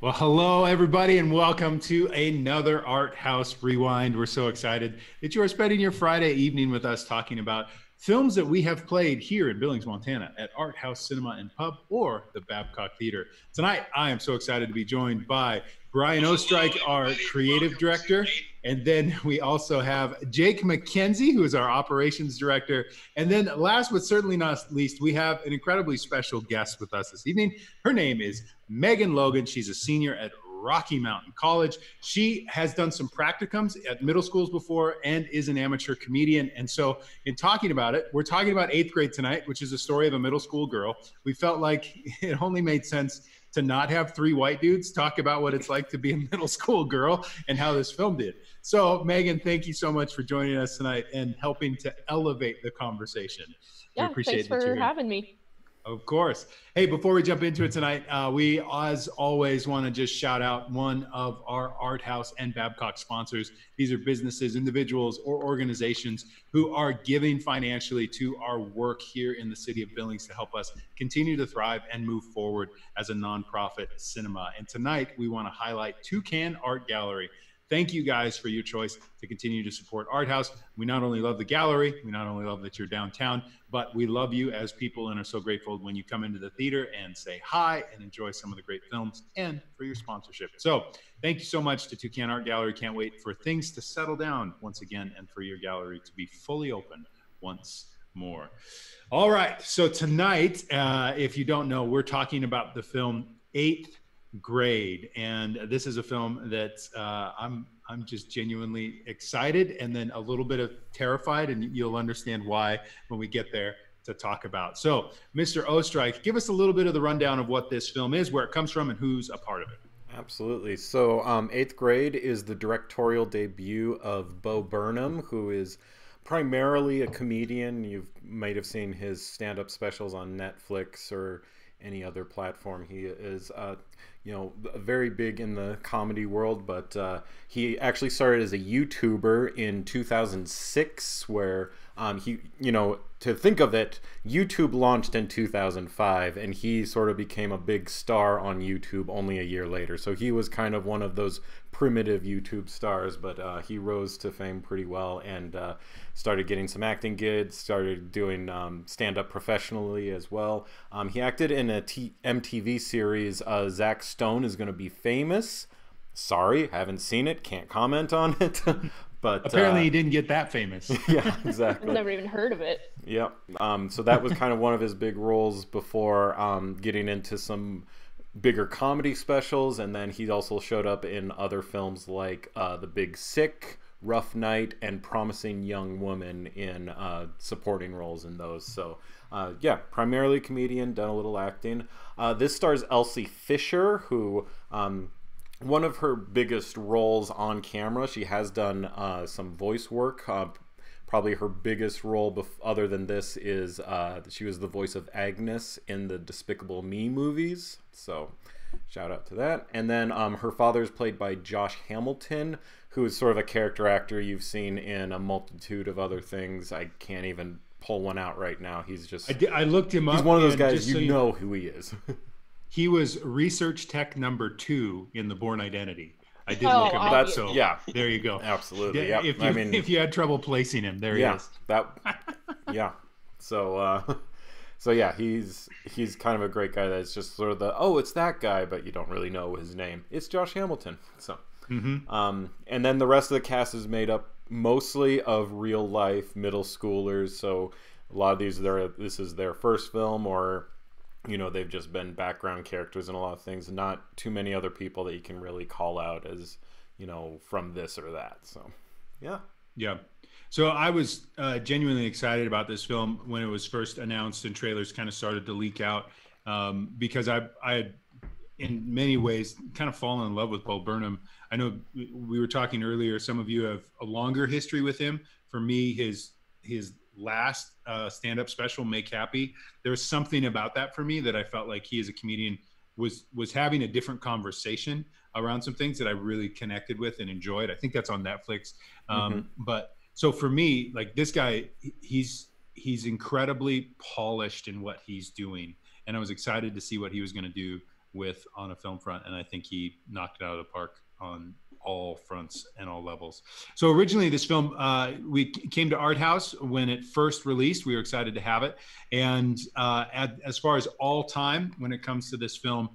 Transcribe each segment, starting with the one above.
Well, hello, everybody, and welcome to another Art House Rewind. We're so excited that you are spending your Friday evening with us talking about films that we have played here in Billings, Montana at Art House Cinema and Pub or the Babcock Theater. Tonight, I am so excited to be joined by Brian Ostrike, our creative director. And then we also have Jake McKenzie, who is our operations director. And then last but certainly not least, we have an incredibly special guest with us this evening. Her name is Megan Logan. She's a senior at Rocky Mountain College. She has done some practicums at middle schools before and is an amateur comedian. And so in talking about it, we're talking about 8th grade tonight, which is a story of a middle school girl. We felt like it only made sense to not have three white dudes talk about what it's like to be a middle school girl and how this film did. So Megan, thank you so much for joining us tonight and helping to elevate the conversation. Yeah, we appreciate thanks for having me. Of course. Hey, before we jump into it tonight, we, as always, want to just shout out one of our Art House and Babcock sponsors. These are businesses, individuals, or organizations who are giving financially to our work here in the city of Billings to help us continue to thrive and move forward as a nonprofit cinema. And tonight, we want to highlight Toucan Art Gallery. Thank you guys for your choice to continue to support Art House. We not only love the gallery, we not only love that you're downtown, but we love you as people and are so grateful when you come into the theater and say hi and enjoy some of the great films and for your sponsorship. So thank you so much to Toucan Art Gallery. Can't wait for things to settle down once again and for your gallery to be fully open once more. All right, so tonight, if you don't know, we're talking about the film 8th Grade, and this is a film that I'm just genuinely excited and then a little bit of terrified, and you'll understand why when we get there to talk about. So, Mr. Ostrike, give us a little bit of the rundown of what this film is, where it comes from, and who's a part of it. Absolutely. So, 8th Grade is the directorial debut of Bo Burnham, who is primarily a comedian. You might have seen his stand-up specials on Netflix or any other platform. He is very big in the comedy world, but he actually started as a YouTuber in 2006, where to think of it, YouTube launched in 2005, and he sort of became a big star on YouTube only a year later. So he was kind of one of those primitive YouTube stars, but he rose to fame pretty well and started getting some acting gigs, started doing stand-up professionally as well. He acted in a MTV series, Zach Stone is Going to Be Famous. Sorry, haven't seen it, can't comment on it. But apparently he didn't get that famous. Yeah, exactly. I've never even heard of it. Yep. So that was kind of one of his big roles before getting into some bigger comedy specials, and then he also showed up in other films like The Big Sick, Rough Night, and Promising Young Woman in supporting roles in those. So yeah, primarily comedian, done a little acting. This stars Elsie Fisher, who one of her biggest roles on camera. She has done some voice work. Probably her biggest role other than this is she was the voice of Agnes in the Despicable Me movies. So shout out to that. And then her father is played by Josh Hamilton, who is sort of a character actor you've seen in a multitude of other things. I can't even pull one out right now. He's just... I looked him up. He's one of those guys, you know who he is. He was research tech number 2 in The Bourne Identity. I did look him up. So yeah, there you go. Absolutely. Yeah, Yep. if you had trouble placing him, there he is. Yeah. So yeah, he's kind of a great guy. That's just sort of it's that guy, but you don't really know his name. It's Josh Hamilton. So, and then the rest of the cast is made up mostly of real life middle schoolers. So a lot of this is their first film, or they've just been background characters in a lot of things. Not too many other people that you can really call out as, from this or that. So, yeah. Yeah. So I was genuinely excited about this film when it was first announced and trailers kind of started to leak out because I had, in many ways, kind of fallen in love with Bo Burnham. I know we were talking earlier, some of you have a longer history with him. For me, his last stand-up special, Make Happy, there's something about that for me that I felt like he as a comedian was having a different conversation around some things that I really connected with and enjoyed. I think that's on Netflix. But so for me, like, this guy, he's incredibly polished in what he's doing, and I was excited to see what he was going to do with on a film front, and I think he knocked it out of the park on all fronts and all levels. So originally this film, we came to Art House when it first released. We were excited to have it. And as far as all time, when it comes to this film,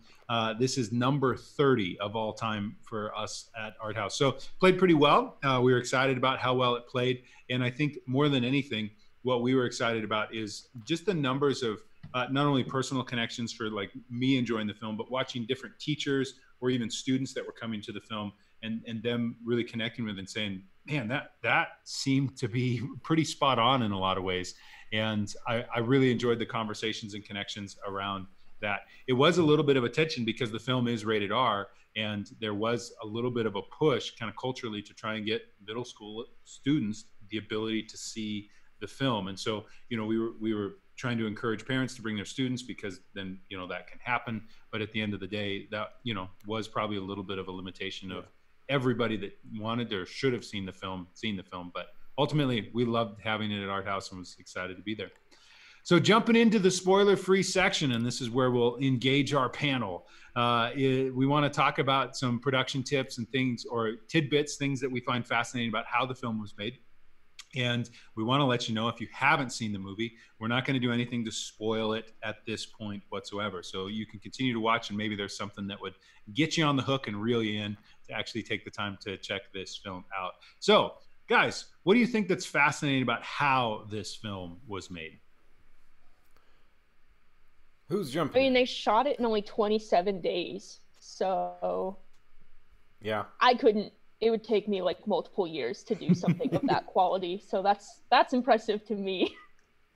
this is number 30 of all time for us at Art House. So played pretty well. We were excited about how well it played. And I think more than anything, what we were excited about is just the numbers of not only personal connections for like me enjoying the film, but watching different teachers or even students that were coming to the film and them really connecting with and saying, man, that seemed to be pretty spot on in a lot of ways. And I really enjoyed the conversations and connections around that. It was a little bit of a tension because the film is rated R, and there was a little bit of a push kind of culturally to try and get middle school students the ability to see the film. And so, you know, we were trying to encourage parents to bring their students because then, you know, that can happen. But at the end of the day, that, you know, was probably a little bit of a limitation of everybody that wanted or should have seen the film. But ultimately, we loved having it at Art House and was excited to be there. So jumping into the spoiler-free section, and this is where we'll engage our panel. We want to talk about some production tips and things or tidbits, things that we find fascinating about how the film was made. And we want to let you know, if you haven't seen the movie, we're not going to do anything to spoil it at this point whatsoever. So you can continue to watch, and maybe there's something that would get you on the hook and reel you in to actually take the time to check this film out. So, guys, what do you think that's fascinating about how this film was made? Who's jumping? I mean, they shot it in only 27 days. So yeah, it would take me like multiple years to do something of that quality. So that's impressive to me.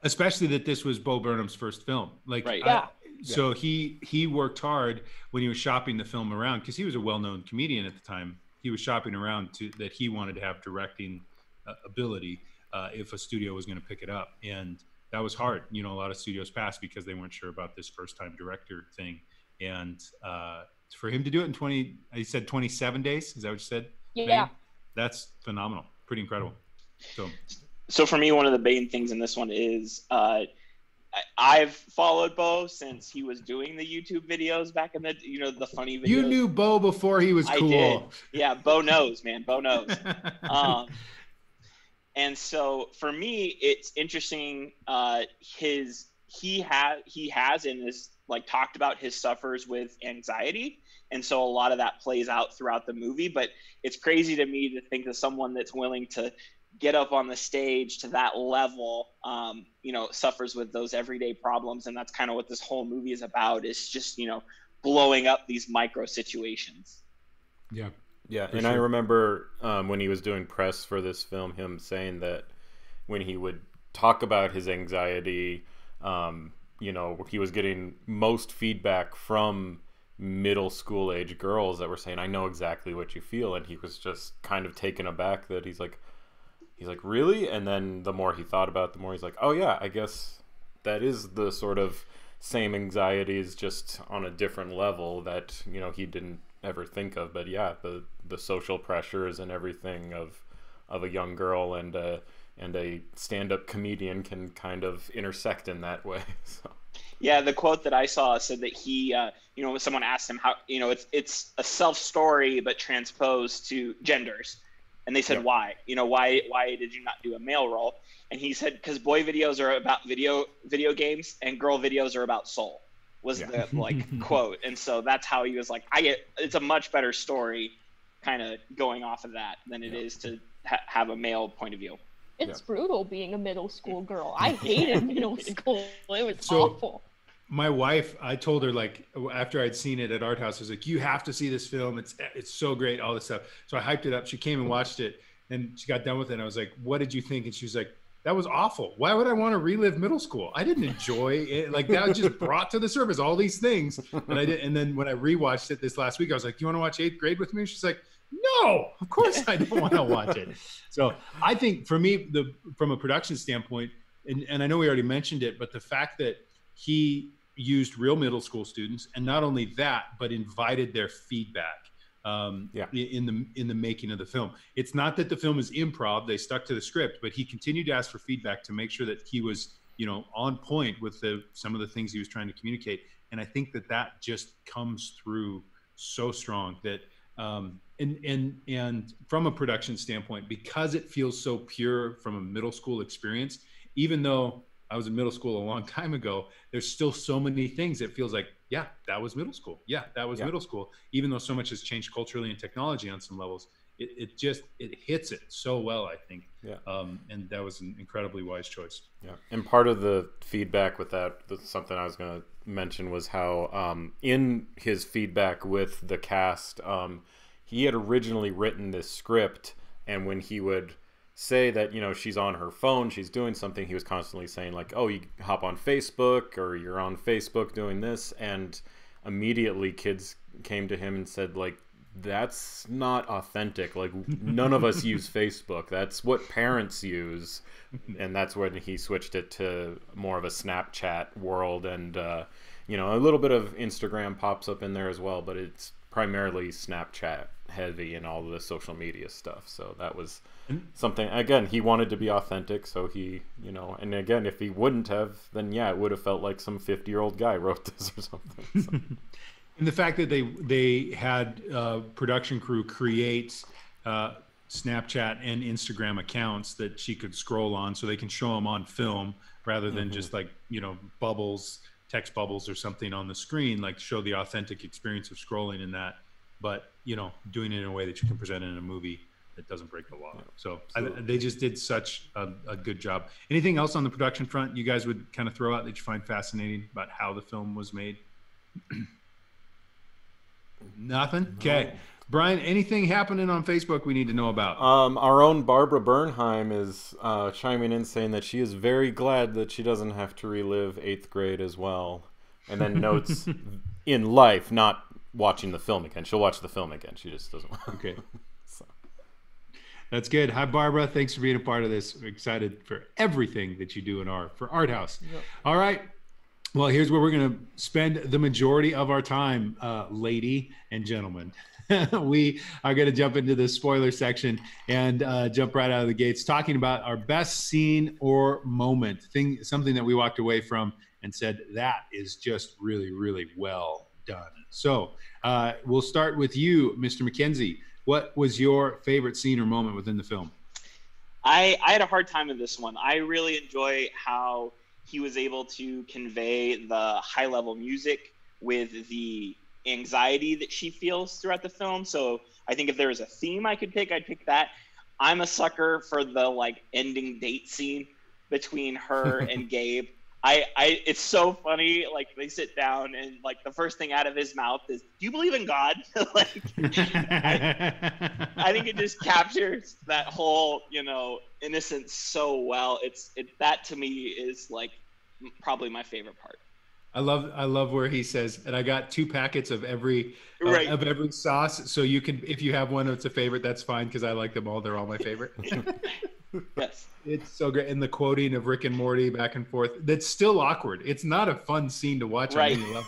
Especially that this was Bo Burnham's first film. Like, right. Yeah. So he worked hard when he was shopping the film around, because he was a well-known comedian at the time. He was shopping around that he wanted to have directing ability if a studio was going to pick it up. And that was hard. You know, a lot of studios passed because they weren't sure about this first-time director thing. And for him to do it in he said 27 days. Is that what you said? Yeah. Megan? That's phenomenal. Pretty incredible. So for me, one of the main things in this one is I've followed Bo since he was doing the YouTube videos back in the, you know, the funny videos. You knew Bo before he was cool. I did. Yeah, Bo knows, man. Bo knows. And so for me, it's interesting. He has and is like talked about his suffers with anxiety. And so a lot of that plays out throughout the movie, but it's crazy to me to think of someone that's willing to get up on the stage to that level, you know, suffers with those everyday problems. And that's kind of what this whole movie is about, is just, you know, blowing up these micro situations. Yeah. Yeah. And sure. I remember when he was doing press for this film, him saying that when he would talk about his anxiety, you know, he was getting most feedback from middle school age girls that were saying, I know exactly what you feel. And he was just kind of taken aback that he's like, really? And then the more he thought about it, the more he's like, oh yeah, I guess that is the sort of same anxieties, just on a different level that, you know, he didn't ever think of. But yeah, the social pressures and everything of a young girl and a stand-up comedian can kind of intersect in that way. So. Yeah, the quote that I saw said that he, you know, when someone asked him how, you know, it's a self-story but transposed to genders. And they said, yep. Why? You know, why did you not do a male role? And he said, because boy videos are about video games and girl videos are about soul, was the like quote. And so that's how he was like, it's a much better story kind of going off of that than it is to have a male point of view. It's brutal being a middle school girl. I hated middle school. It was awful. My wife, I told her, like, after I'd seen it at Art House, I was like, you have to see this film. It's so great, all this stuff. So I hyped it up. She came and watched it, and she got done with it. And I was like, what did you think? And she was like, that was awful. Why would I want to relive middle school? I didn't enjoy it. Like, that just brought to the surface all these things. And I did. And then when I rewatched it this last week, I was like, you want to watch 8th grade with me? She's like, no, of course I don't want to watch it. So I think for me, from a production standpoint, and I know we already mentioned it, but the fact that he used real middle school students, and not only that, but invited their feedback in the making of the film. It's not that the film is improv; they stuck to the script, but he continued to ask for feedback to make sure that he was on point with some of the things he was trying to communicate. And I think that just comes through so strong that, and from a production standpoint, because it feels so pure from a middle school experience, even though I was in middle school a long time ago, there's still so many things that feels like, yeah, that was middle school. Yeah, that was middle school. Even though so much has changed culturally and technology on some levels, it hits it so well, I think. Yeah. And that was an incredibly wise choice. Yeah. And part of the feedback with something I was going to mention was how in his feedback with the cast, he had originally written this script, and when he would say that, she's on her phone, she's doing something, he was constantly saying like, oh, you hop on Facebook, or you're on Facebook doing this, and immediately kids came to him and said like, that's not authentic. Like, none of us use Facebook. That's what parents use. And that's when he switched it to more of a Snapchat world, and a little bit of Instagram pops up in there as well, but it's primarily Snapchat heavy and all the social media stuff. So that was something, again, he wanted to be authentic, so he, and again, if he wouldn't have, then yeah, it would have felt like some 50-year-old guy wrote this or something. So. And the fact that they had production crew create Snapchat and Instagram accounts that she could scroll on, so they can show them on film rather than just like, bubbles, text bubbles or something on the screen, like show the authentic experience of scrolling in that, but doing it in a way that you can present it in a movie that doesn't break the law. So they just did such a good job. Anything else on the production front you guys would kind of throw out that you find fascinating about how the film was made? Nothing? Okay. Brian, anything happening on Facebook we need to know about? Our own Barbara Bernheim is chiming in saying that she is very glad that she doesn't have to relive 8th grade as well. And then notes in life, not watching the film again. She'll watch the film again. She just doesn't want to. Okay. So. That's good. Hi, Barbara. Thanks for being a part of this. We're excited for everything that you do for Art House. Yep. All right. Well, here's where we're going to spend the majority of our time, lady and gentlemen. We are going to jump into the spoiler section and jump right out of the gates, talking about our best scene or moment, something that we walked away from and said, that is just really, really well done. So we'll start with you, Mr. McKenzie. What was your favorite scene or moment within the film? I had a hard time with this one. I really enjoy how he was able to convey the high-level music with the anxiety that she feels throughout the film. So I think if there was a theme I could pick, I'd pick that. I'm a sucker for the ending date scene between her and Gabe. It's so funny. Like, they sit down and the first thing out of his mouth is, "Do you believe in God?" I think it just captures that whole, innocence so well. That to me is probably my favorite part. I love where he says, "And I got 2 packets of every sauce. So you can, if you have one that's a favorite, that's fine, because I like them all. They're all my favorite." Yes. It's so great. And the quoting of Rick and Morty back and forth, that's still awkward. It's not a fun scene to watch on any level,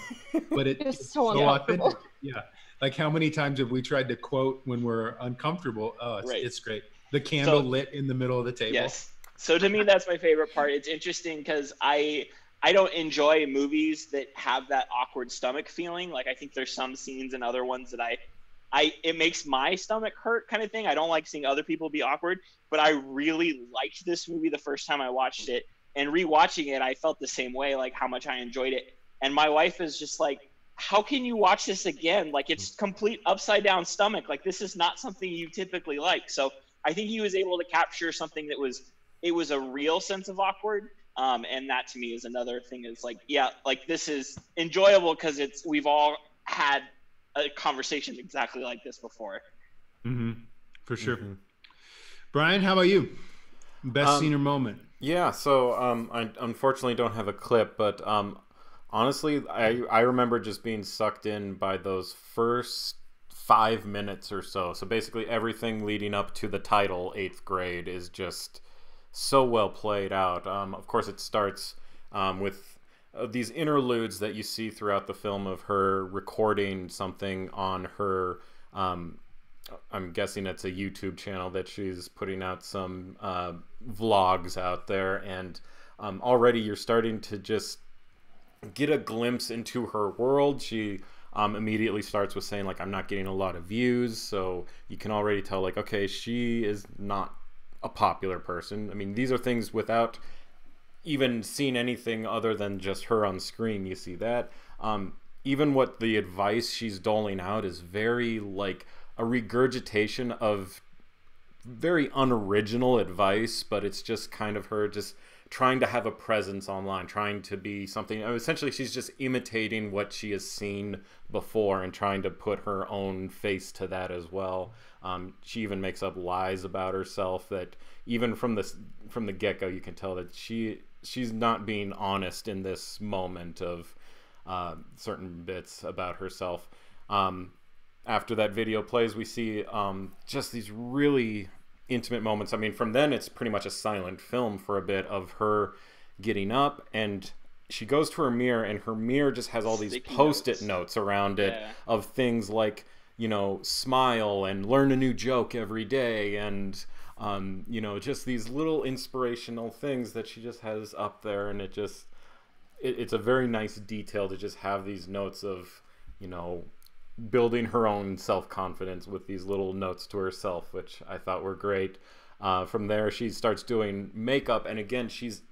but it's so authentic. Yeah. Like, how many times have we tried to quote when we're uncomfortable? Oh, it's great. The candle lit in the middle of the table. Yes. So to me, that's my favorite part. It's interesting because I don't enjoy movies that have that awkward stomach feeling. I think there's some scenes and other ones that it makes my stomach hurt kind of thing. I don't like seeing other people be awkward, but I really liked this movie the first time I watched it, and rewatching it, I felt the same way, how much I enjoyed it. And my wife is just like, "How can you watch this again? It's complete upside down stomach. This is not something you typically like." So I think he was able to capture something that was a real sense of awkward. And that to me is another thing, is this is enjoyable because we've all had a conversation exactly like this before. Mm-hmm. For sure. Mm-hmm. Brian, how about you? Best scene or moment? Yeah, so I unfortunately don't have a clip, but honestly, I remember just being sucked in by those first 5 minutes or so. So basically everything leading up to the title, 8th grade, is just so well played out. Of course, it starts with these interludes that you see throughout the film of her recording something on her, I'm guessing it's a YouTube channel that she's putting out some vlogs out there. And already you're starting to just get a glimpse into her world. She immediately starts with saying, like, I'm not getting a lot of views, so you can already tell, like, okay, she is not a popular person. I mean, these are things without even seeing anything other than just her on screen. You see that. Even what the advice she's doling out is very, like, a regurgitation of very unoriginal advice, but it's just kind of her just trying to have a presence online, trying to be something. Essentially, she's just imitating what she has seen before and trying to put her own face to that as well. She even makes up lies about herself that even from the get-go, you can tell that she's not being honest in this moment of certain bits about herself. After that video plays, we see just these really intimate moments. I mean, from then it's pretty much a silent film for a bit of her getting up, and she goes to her mirror, and her mirror just has all these post-it notes around it of things like, you know, smile and learn a new joke every day, and you know, just these little inspirational things that she just has up there. And it's a very nice detail to just have these notes of, you know, building her own self-confidence with these little notes to herself, which I thought were great. From there, she starts doing makeup, and again, she's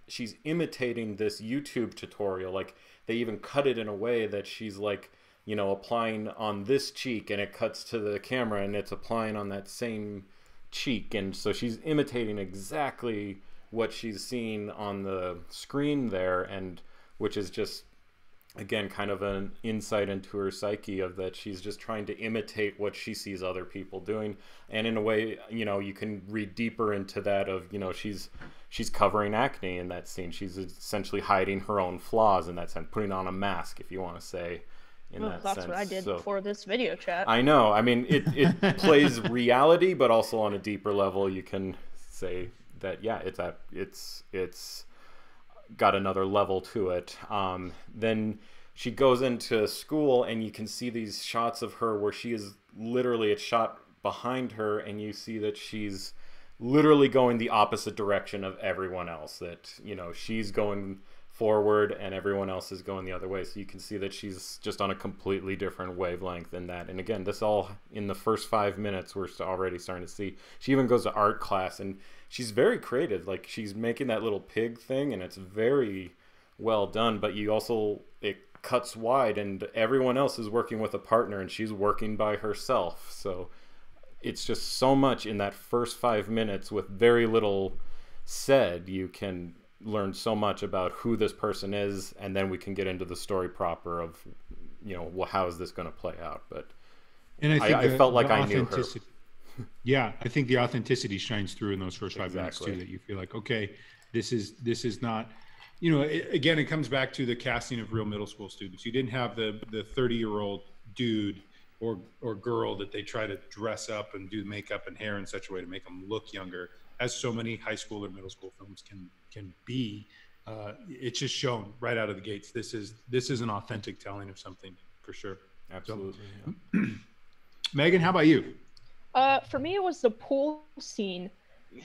imitating this YouTube tutorial. Like, they even cut it in a way that she's, like, you know, applying on this cheek, and it cuts to the camera, and it's applying on that same cheek, and so she's imitating exactly what she's seeing on the screen there, and which is just, again, kind of an insight into her psyche of that she's just trying to imitate what she sees other people doing. And in a way, you know, you can read deeper into that of, you know, she's covering acne in that scene. She's essentially hiding her own flaws in that sense, putting on a mask, if you want to say, in that sense. That's what I did before this video chat. I know. I mean, it plays reality, but also on a deeper level, you can say that, yeah, it's got another level to it. Then she goes into school, and you can see these shots of her where she is literally, it's shot behind her, and you see that she's literally going the opposite direction of everyone else. That, you know, she's going forward and everyone else is going the other way. So you can see that she's just on a completely different wavelength than that. And again, this all in the first 5 minutes, we're already starting to see. She even goes to art class, and she's very creative. Like, she's making that little pig thing, and it's very well done, but you also, it cuts wide, and everyone else is working with a partner, and she's working by herself. So it's just so much in that first 5 minutes with very little said. You can learn so much about who this person is, and then we can get into the story proper of, you know, well, how is this going to play out. But and I felt like I knew her. Yeah, I think the authenticity shines through in those first 5 minutes too, that you feel like, okay, this is not, you know, again, it comes back to the casting of real middle school students. You didn't have the 30-year-old dude or girl that they try to dress up and do makeup and hair in such a way to make them look younger, as so many high school or middle school films can be. It's just shown right out of the gates. This is an authentic telling of something, for sure. Absolutely. So, yeah. Megan, how about you? For me, it was the pool scene.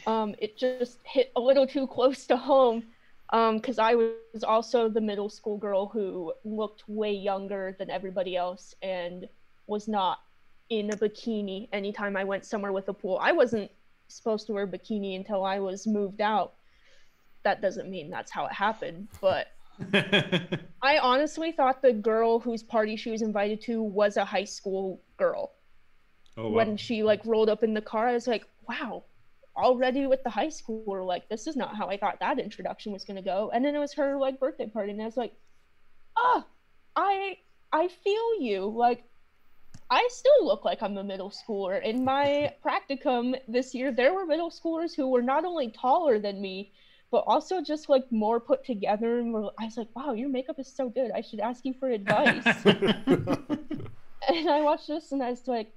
It just hit a little too close to home, because I was also the middle school girl who looked way younger than everybody else and was not in a bikini anytime I went somewhere with a pool. I wasn't supposed to wear a bikini until I was moved out. That doesn't mean that's how it happened, but I honestly thought the girl whose party she was invited to was a high school girl. Oh, wow. When she, like, rolled up in the car, I was like, wow, already with the high schooler, like, this is not how I thought that introduction was going to go. And then it was her, like, birthday party, and I was like, I feel you. Like, I still look like I'm a middle schooler. In my practicum this year, there were middle schoolers who were not only taller than me, but also just, like, more put together. And I was like, wow, your makeup is so good. I should ask you for advice. And I watched this, and I was like,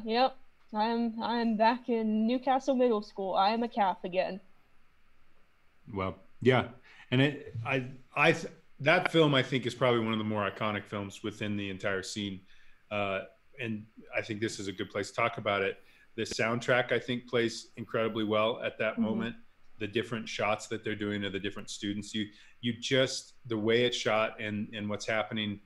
yep, I'm back in Newcastle Middle School. I am a calf again. Well, yeah. And that film, I think, is probably one of the more iconic films within the entire scene. And I think this is a good place to talk about it. The soundtrack, I think, plays incredibly well at that moment. the different shots that they're doing of the different students. You just, the way it's shot and what's happening,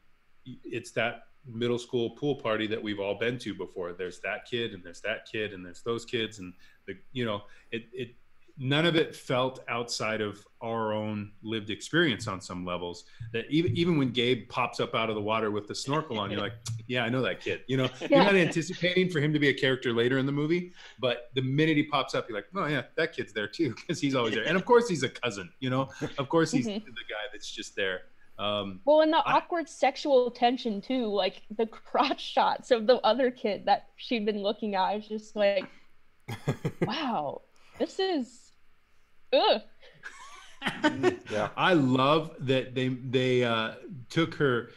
it's that middle school pool party that we've all been to before. There's that kid and there's that kid and there's those kids, and it none of it felt outside of our own lived experience on some levels. That even when Gabe pops up out of the water with the snorkel on, you're like, yeah, I know that kid. You're not anticipating for him to be a character later in the movie, but the minute he pops up, you're like, oh yeah, that kid's there too, because he's always there. And of course he's a cousin, of course he's the guy that's just there. Well, and the awkward sexual tension too, like the crotch shots of the other kid that she'd been looking at. I was just like, wow, this is ugh. Yeah. I love that they took her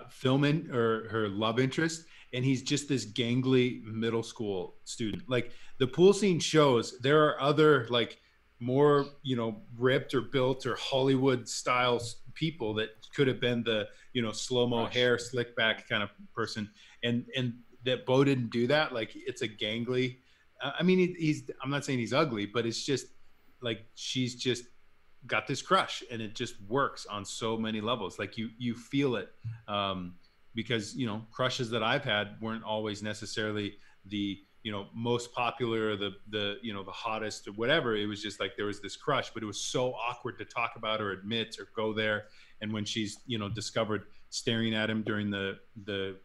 filming or her love interest, and he's just this gangly middle school student. Like the pool scene shows there are other like more ripped or built or Hollywood style people that could have been the slow-mo hair slick back kind of person, and that Bo didn't do that. Like it's a gangly, I mean I'm not saying he's ugly, but it's just like she's just got this crush, and it just works on so many levels. Like you feel it, because crushes that I've had weren't always necessarily the most popular or the hottest or whatever. It was just like there was this crush, but it was so awkward to talk about or admit or go there. And when she's discovered staring at him during the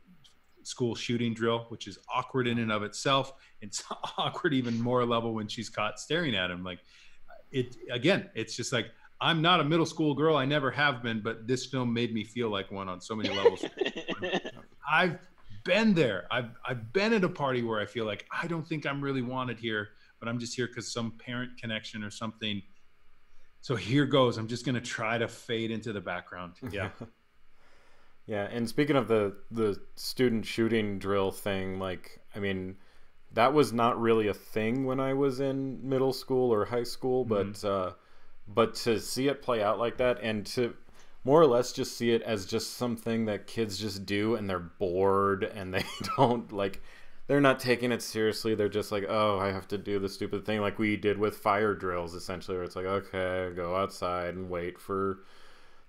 school shooting drill, which is awkward in and of itself, it's awkward even more level when she's caught staring at him. Like it's just like, I'm not a middle school girl, I never have been, but this film made me feel like one on so many levels. I've been there. I've been at a party where I feel like I don't think I'm really wanted here, but I'm just here because some parent connection or something. So here goes. I'm just gonna try to fade into the background. Yeah. Yeah, and speaking of the student shooting drill thing, like, I mean, that was not really a thing when I was in middle school or high school, but to see it play out like that, and to more or less just see it as just something that kids just do and they're bored and they don't they're not taking it seriously. They're just like, oh, I have to do the stupid thing like we did with fire drills, essentially, where it's like, okay, go outside and wait for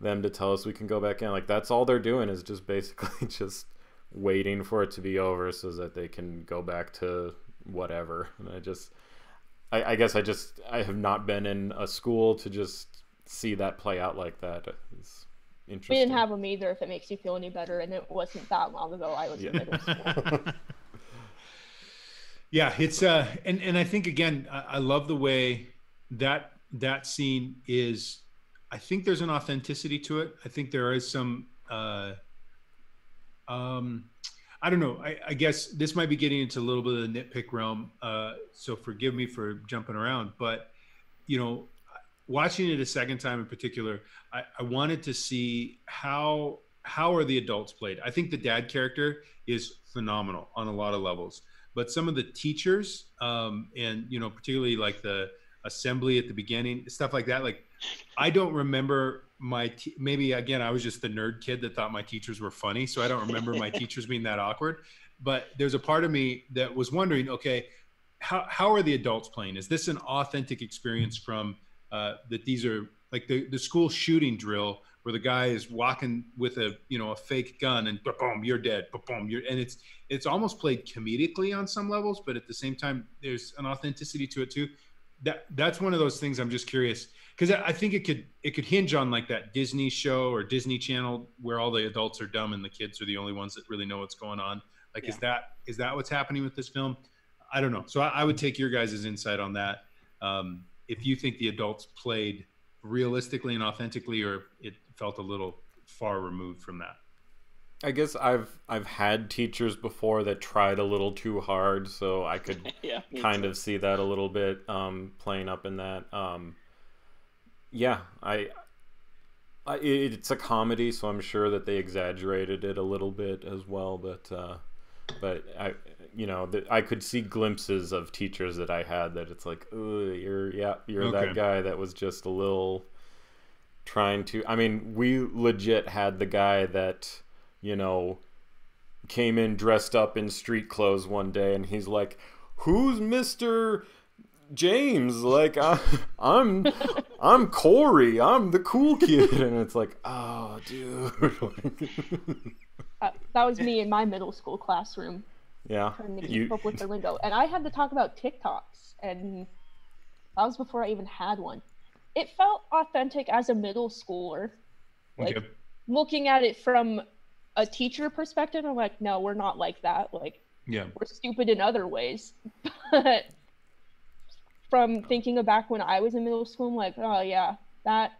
them to tell us we can go back in. Like that's all they're doing, is just basically just waiting for it to be over so that they can go back to whatever. And I guess I have not been in a school to just see that play out like that. It's interesting. We didn't have them either, if it makes you feel any better, and it wasn't that long ago I was in middle school. Yeah, it's and I think again, I love the way that scene is. I think there's an authenticity to it. I think there is some I don't know. I guess this might be getting into a little bit of the nitpick realm, so forgive me for jumping around. But, watching it a second time in particular, I wanted to see how are the adults played. I think the dad character is phenomenal on a lot of levels. But some of the teachers, and, particularly like the assembly at the beginning, stuff like that, like I don't remember maybe again I was just the nerd kid that thought my teachers were funny, so I don't remember my teachers being that awkward. But there's a part of me that was wondering, okay, how are the adults playing? Is this an authentic experience from that these are like the school shooting drill where the guy is walking with a fake gun and boom, you're dead, boom, and it's almost played comedically on some levels, but at the same time there's an authenticity to it too. That's one of those things I'm just curious, because I think it could hinge on like that Disney show or Disney Channel where all the adults are dumb and the kids are the only ones that really know what's going on. Like, yeah. Is that what's happening with this film? I don't know. So I would take your guys' insight on that. If you think the adults played realistically and authentically, or it felt a little far removed from that. I guess I've had teachers before that tried a little too hard, so I could kind of see that a little bit playing up in that. It's a comedy, so I'm sure that they exaggerated it a little bit as well. But I could see glimpses of teachers that I had that it's like, oh, you're okay. That guy that was just a little trying to. I mean, we legit had the guy that, came in dressed up in street clothes one day, and he's like, who's Mr. James, like I'm Corey, I'm the cool kid, and it's like, oh, dude. That was me in my middle school classroom. Yeah, trying to keep up with the lingo, and I had to talk about TikToks, and that was before I even had one. It felt authentic as a middle schooler, like looking at it from a teacher perspective. I'm like, no, we're not like that. Like, we're stupid in other ways, but from thinking back when I was in middle school, I'm like, oh yeah, that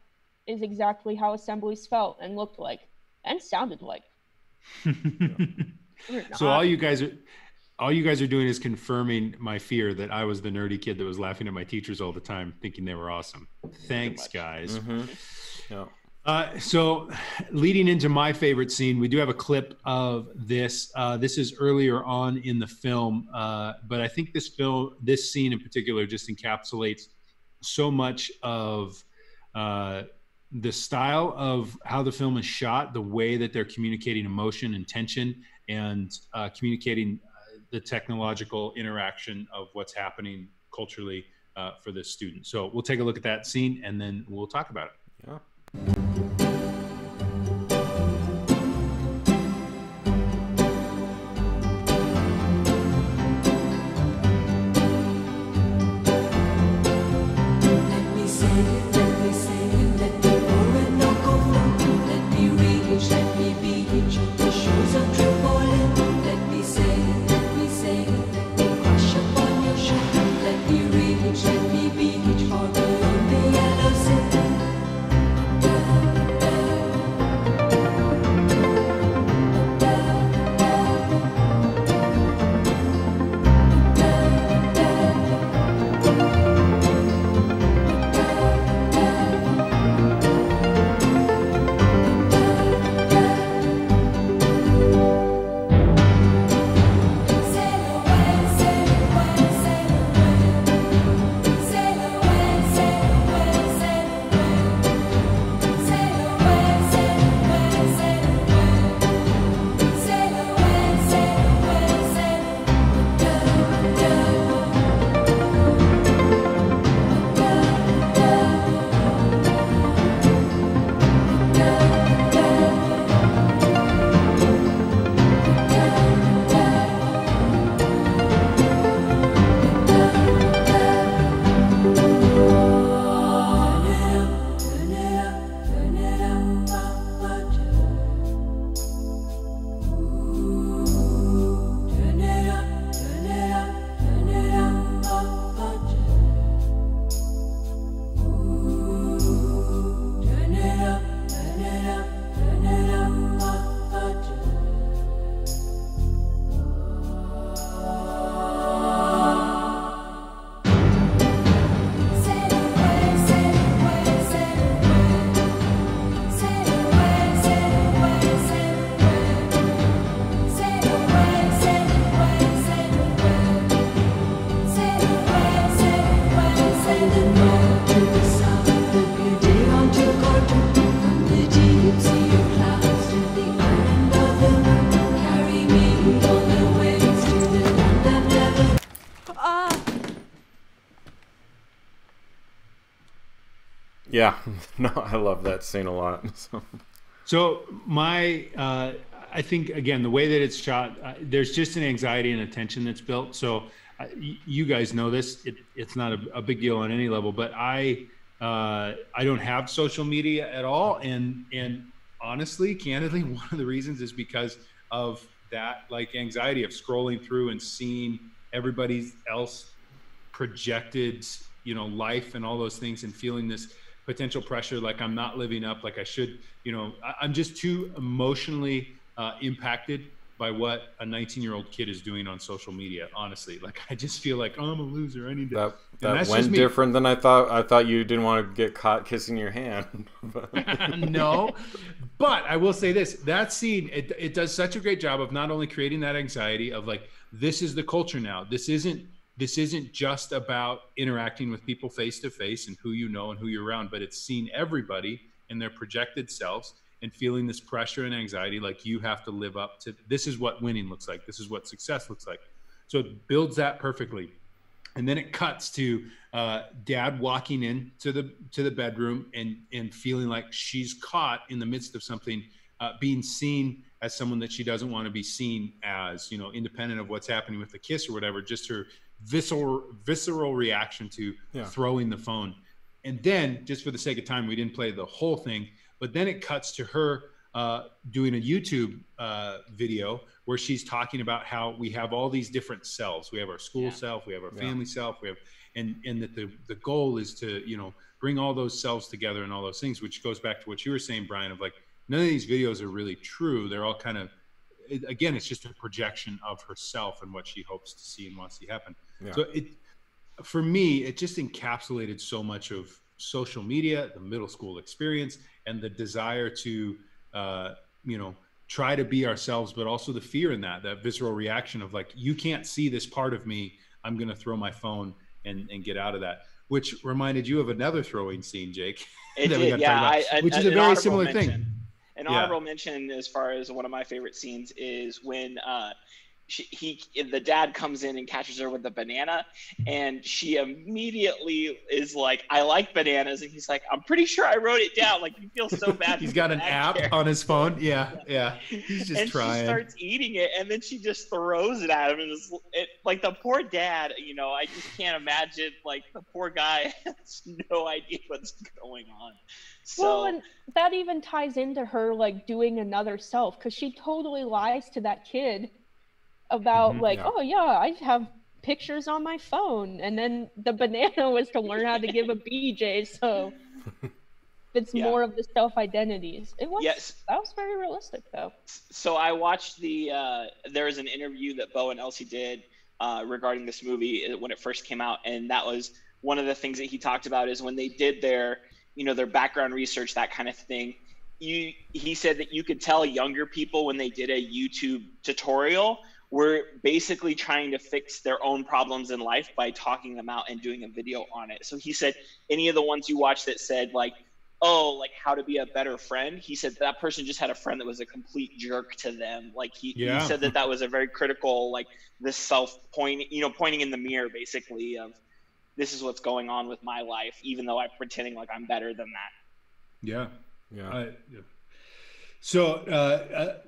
is exactly how assemblies felt and looked like and sounded like. So all you guys are doing is confirming my fear that I was the nerdy kid that was laughing at my teachers all the time, thinking they were awesome. Thanks, guys. So leading into my favorite scene, we do have a clip of this. This is earlier on in the film, but I think this scene in particular just encapsulates so much of the style of how the film is shot, the way that they're communicating emotion and tension, and communicating the technological interaction of what's happening culturally for this student. So we'll take a look at that scene and then we'll talk about it. Yeah. Yeah, no, I love that scene a lot. So I think, again, the way that it's shot, there's just an anxiety and a tension that's built. So you guys know this. It's not a big deal on any level, but I don't have social media at all. And honestly, candidly, one of the reasons is because of that, like, anxiety of scrolling through and seeing everybody else projected, life and all those things, and feeling this potential pressure, like I'm not living up, like I should, I'm just too emotionally impacted by what a 19-year-old kid is doing on social media. Honestly, like I just feel like, oh, I'm a loser. I need to. That went different than I thought. I thought you didn't want to get caught kissing your hand. No, but I will say this: that scene, it does such a great job of not only creating that anxiety of like, this is the culture now. This isn't just about interacting with people face to face and who you know and who you're around, but it's seeing everybody in their projected selves and feeling this pressure and anxiety, like you have to live up to, this is what winning looks like. This is what success looks like. So it builds that perfectly. And then it cuts to dad walking into the bedroom and feeling like she's caught in the midst of something, being seen as someone that she doesn't want to be seen as, you know, independent of what's happening with the kiss or whatever, just her visceral reaction to throwing the phone. And then, just for the sake of time, we didn't play the whole thing, but then it cuts to her doing a YouTube video where she's talking about how we have all these different selves. We have our school self, we have our family self, we have, and that the goal is to, you know, bring all those selves together and all those things, which goes back to what you were saying, Brian, of like, none of these videos are really true. They're all kind of, again, it's just a projection of herself and what she hopes to see and wants to happen. Yeah. So for me, it just encapsulated so much of social media, the middle school experience, and the desire to, you know, try to be ourselves, but also the fear in that visceral reaction of like, you can't see this part of me. I'm going to throw my phone and get out of that, which reminded you of another throwing scene, Jake. It did, yeah. Which is a very similar thing. An honorable mention as far as one of my favorite scenes is when the dad comes in and catches her with the banana, and she immediately is like, I like bananas, and he's like, I'm pretty sure I wrote it down. Like, you feel so bad. He's got an app on his phone. Yeah. He's just trying. She starts eating it, and then she just throws it at him, and like the poor dad, you know, I just can't imagine, like, the poor guy has no idea what's going on. So, well, and that even ties into her like doing another self, because she totally lies to that kid about oh yeah, I have pictures on my phone, and then the banana was to learn how to give a BJ. So it's more of the self identities. It was that was very realistic though. So I watched there was an interview that Bo and Elsie did regarding this movie when it first came out, and that was one of the things that he talked about is when they did their background research, that kind of thing. He said that you could tell younger people when they did a YouTube tutorial were basically trying to fix their own problems in life by talking them out and doing a video on it. So he said any of the ones you watched that said like, oh, like how to be a better friend, he said that person just had a friend that was a complete jerk to them. Like he said that was a very critical, like this pointing in the mirror basically of, this is what's going on with my life, even though I'm pretending like I'm better than that. Yeah. So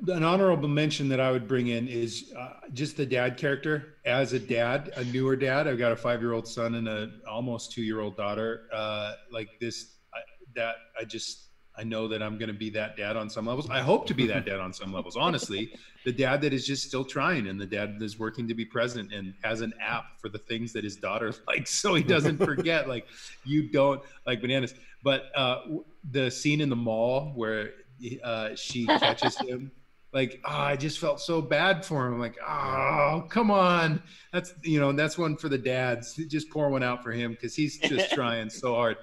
an honorable mention that I would bring in is just the dad character. As a dad, a newer dad, I've got a 5-year-old son and a almost 2-year-old daughter. Like this, I know that I'm going to be that dad on some levels. I hope to be that dad on some levels. Honestly, the dad that is just still trying, and the dad that is working to be present and has an app for the things that his daughter likes, so he doesn't forget. Like, you don't like bananas. But the scene in the mall where she catches him, like, I just felt so bad for him. I'm like, oh, come on. That's one for the dads. Just pour one out for him because he's just trying so hard.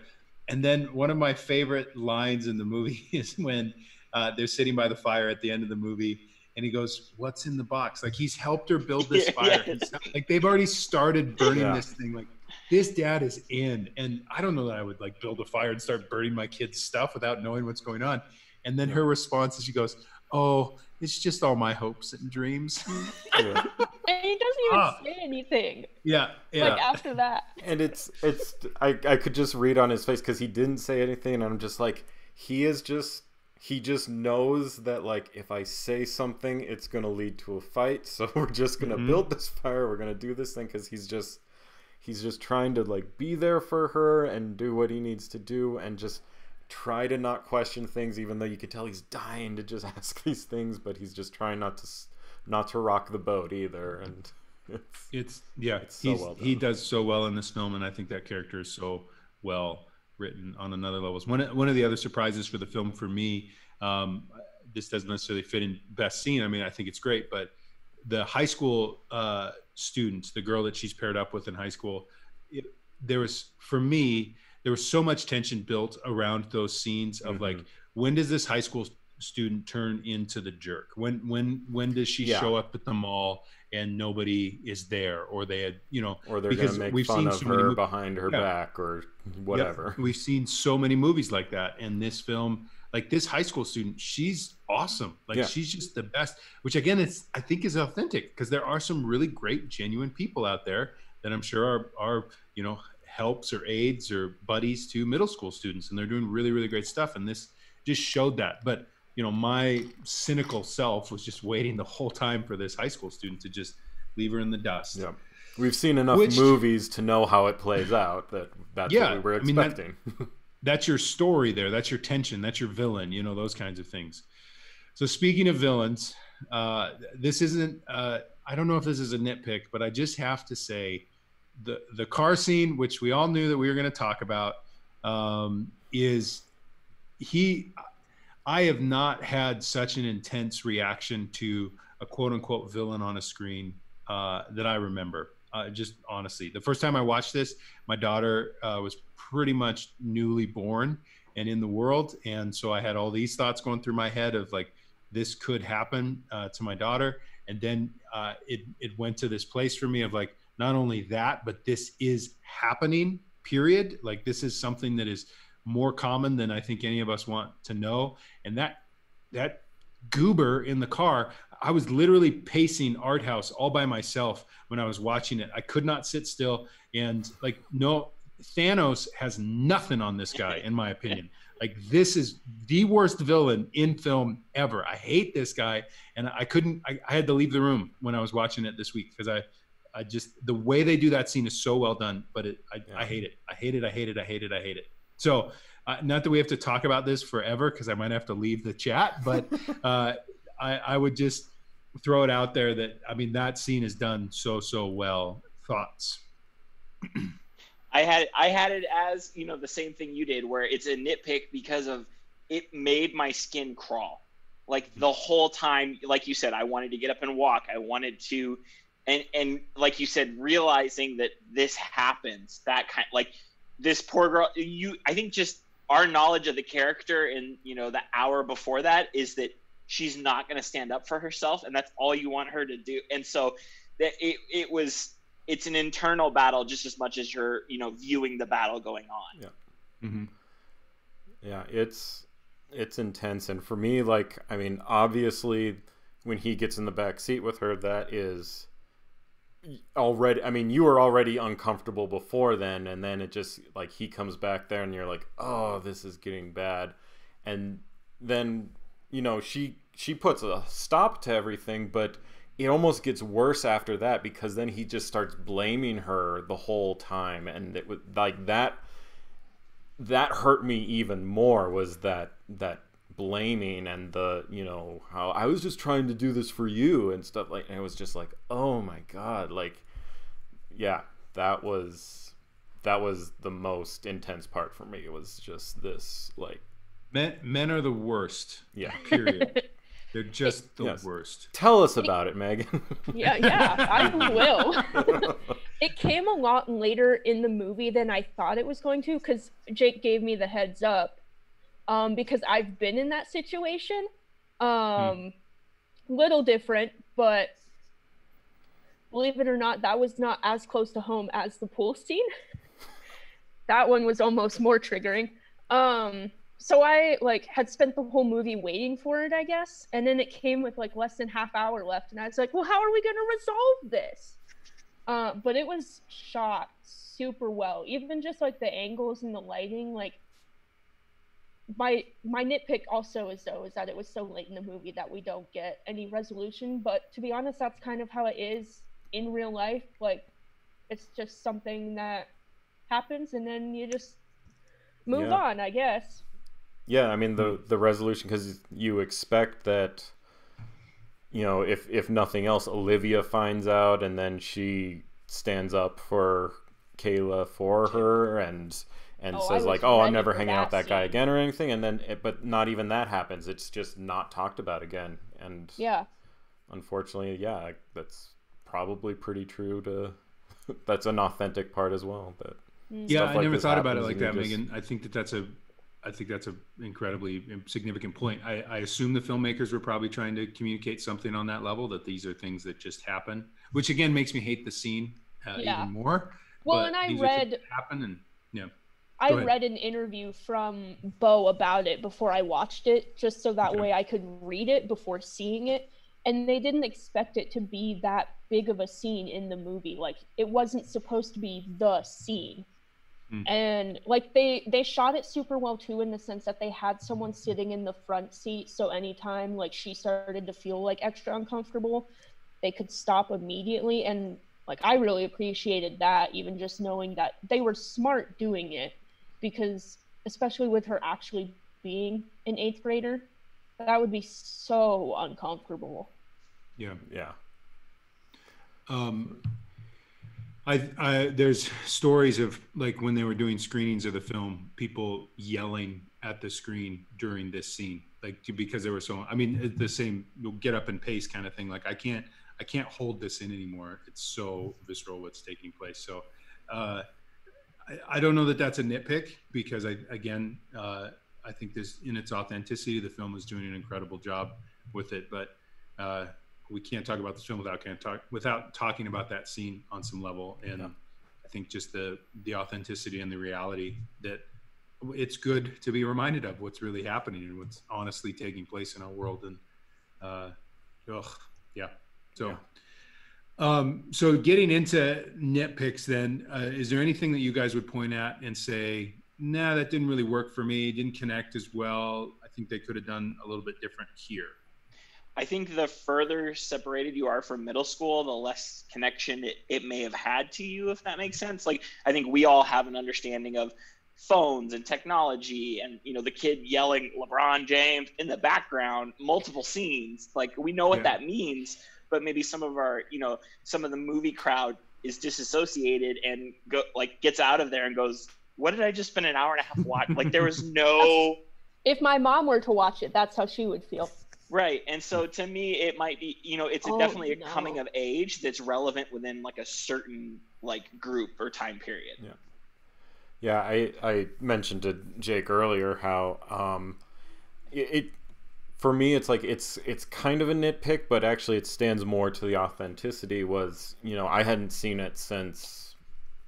And then one of my favorite lines in the movie is when they're sitting by the fire at the end of the movie, and he goes, "What's in the box?" Like, he's helped her build this fire. Like, they've already started burning this thing. Like, this dad is in. And I don't know that I would like build a fire and start burning my kids' stuff without knowing what's going on. And then her response is, she goes, "Oh, it's just all my hopes and dreams." And he doesn't even say anything. Yeah. Like, after that. And I could just read on his face because he didn't say anything, and I'm just like, he just knows that, like, if I say something, it's gonna lead to a fight. So we're just gonna build this fire. We're gonna do this thing because he's just trying to like be there for her and do what he needs to do and just try to not question things, even though you can tell he's dying to just ask these things, but he's just trying not to rock the boat either. And it's so well done. He does so well in this film, and I think that character is so well written on another levels. One of the other surprises for the film for me, this doesn't necessarily fit in best scene. I mean, I think it's great, but the high school students, the girl that she's paired up with in high school, there was so much tension built around those scenes of like, when does this high school student turn into the jerk? When does she show up at the mall and nobody is there, or they had, or they're going to make fun of her behind her back or whatever. Yep. We've seen so many movies like that. And this film, like, this high school student, she's awesome. Like, she's just the best, which again, I think is authentic, because there are some really great, genuine people out there that I'm sure are helps or aids or buddies to middle school students, and they're doing really, really great stuff. And this just showed that. But my cynical self was just waiting the whole time for this high school student to just leave her in the dust. Yeah. We've seen enough movies to know how it plays out. That's what we were expecting. That's your story there. That's your tension. That's your villain, those kinds of things. So speaking of villains, this isn't, I don't know if this is a nitpick, but I just have to say the car scene, which we all knew that we were going to talk about, I have not had such an intense reaction to a quote unquote villain on a screen that I remember. Just honestly, the first time I watched this, my daughter was pretty much newly born and in the world. And so I had all these thoughts going through my head of like, this could happen to my daughter. And then it went to this place for me of like, not only that, but this is happening, period. Like this is something that is more common than I think any of us want to know. And that goober in the car, I was literally pacing Art House all by myself when I was watching it. I could not sit still. And like, no, Thanos has nothing on this guy, in my opinion. Like this is the worst villain in film ever. I hate this guy. And I had to leave the room when I was watching it this week because I just, the way they do that scene is so well done, but I hate it. I hate it. So not that we have to talk about this forever because I might have to leave the chat, but I would just throw it out there that, I mean, that scene is done so well. Thoughts? I had it as, the same thing you did, where it's a nitpick because of it made my skin crawl. Like the whole time, like you said, I wanted to get up and walk. I wanted to, and like you said, realizing that this happens, that kind, like this poor girl, I think just our knowledge of the character in, the hour before that is that she's not going to stand up for herself. And that's all you want her to do. And so that it's an internal battle just as much as you're, viewing the battle going on. Yeah. Mm-hmm. Yeah. It's intense. And for me, like, I mean, obviously when he gets in the back seat with her, that is already, I mean, you were already uncomfortable before then. And then it just like, he comes back there and you're like, oh, this is getting bad. And then, she puts a stop to everything, but it almost gets worse after that because then he just starts blaming her the whole time. And it was like that hurt me even more, was that blaming and the, how I was just trying to do this for you and stuff, like, and it was just like, oh my God. Like, yeah, that was the most intense part for me. It was just this, like, men are the worst. Yeah. Period. They're just the worst. Tell us about it, Megan. Yeah, I will. It came a lot later in the movie than I thought it was going to, because Jake gave me the heads up. Because I've been in that situation. Little different, but believe it or not, that was not as close to home as the pool scene. That one was almost more triggering. So I had spent the whole movie waiting for it, I guess. And then it came with less than half hour left. And I was like, well, how are we going to resolve this? But it was shot super well. Even just the angles and the lighting, my nitpick also is that it was so late in the movie that we don't get any resolution. But to be honest, that's kind of how it is in real life. It's just something that happens and then you just move on, I guess. Yeah, I mean the resolution, because you expect that, if nothing else, Olivia finds out and then she stands up for Kayla for her and says I'm never hanging out with that guy again or anything, and then but not even that happens. It's just not talked about again. And unfortunately, that's probably pretty true to that's an authentic part as well. But I never thought about it like that, Megan. I think that's an incredibly significant point. I assume the filmmakers were probably trying to communicate something on that level, that these are things that just happen, which again makes me hate the scene even more. Well, and I read an interview from Bo about it before I watched it, just so that way I could read it before seeing it. and they didn't expect it to be that big of a scene in the movie. Like, it wasn't supposed to be the scene. And like they shot it super well too, in the sense that they had someone sitting in the front seat, so anytime like she started to feel like extra uncomfortable, they could stop immediately. And like, I really appreciated that, even just knowing that they were smart doing it, because especially with her actually being an 8th grader, that would be so uncomfortable. Yeah. Yeah. There's stories of like when they were doing screenings of the film, people yelling at the screen during this scene, like because they were so. I mean, it's the same. You'll get up and pace kind of thing. Like I can't hold this in anymore. It's so visceral what's taking place. So I don't know that that's a nitpick, because I think this, in its authenticity, the film is doing an incredible job with it. But we can't talk about this film without talking about that scene on some level. And I think just the authenticity and the reality that it's good to be reminded of what's really happening and what's honestly taking place in our world. And so getting into nitpicks then, is there anything that you guys would point at and say, nah, that didn't really work for me, didn't connect as well, I think they could have done a little bit different here? I think the further separated you are from middle school, the less connection it may have had to you, if that makes sense. Like, I think we all have an understanding of phones and technology, and the kid yelling LeBron James in the background, multiple scenes. Like, we know what that means, but maybe some of the movie crowd is disassociated and gets out of there and goes, what did I just spend an hour and a half watching? Like, there was no. If my mom were to watch it, that's how she would feel. Right. And so to me, it might be, it's definitely a coming of age that's relevant within like a certain like group or time period. Yeah. Yeah. I mentioned to Jake earlier how it for me, it's like it's kind of a nitpick, but actually it stands more to the authenticity. Was, I hadn't seen it since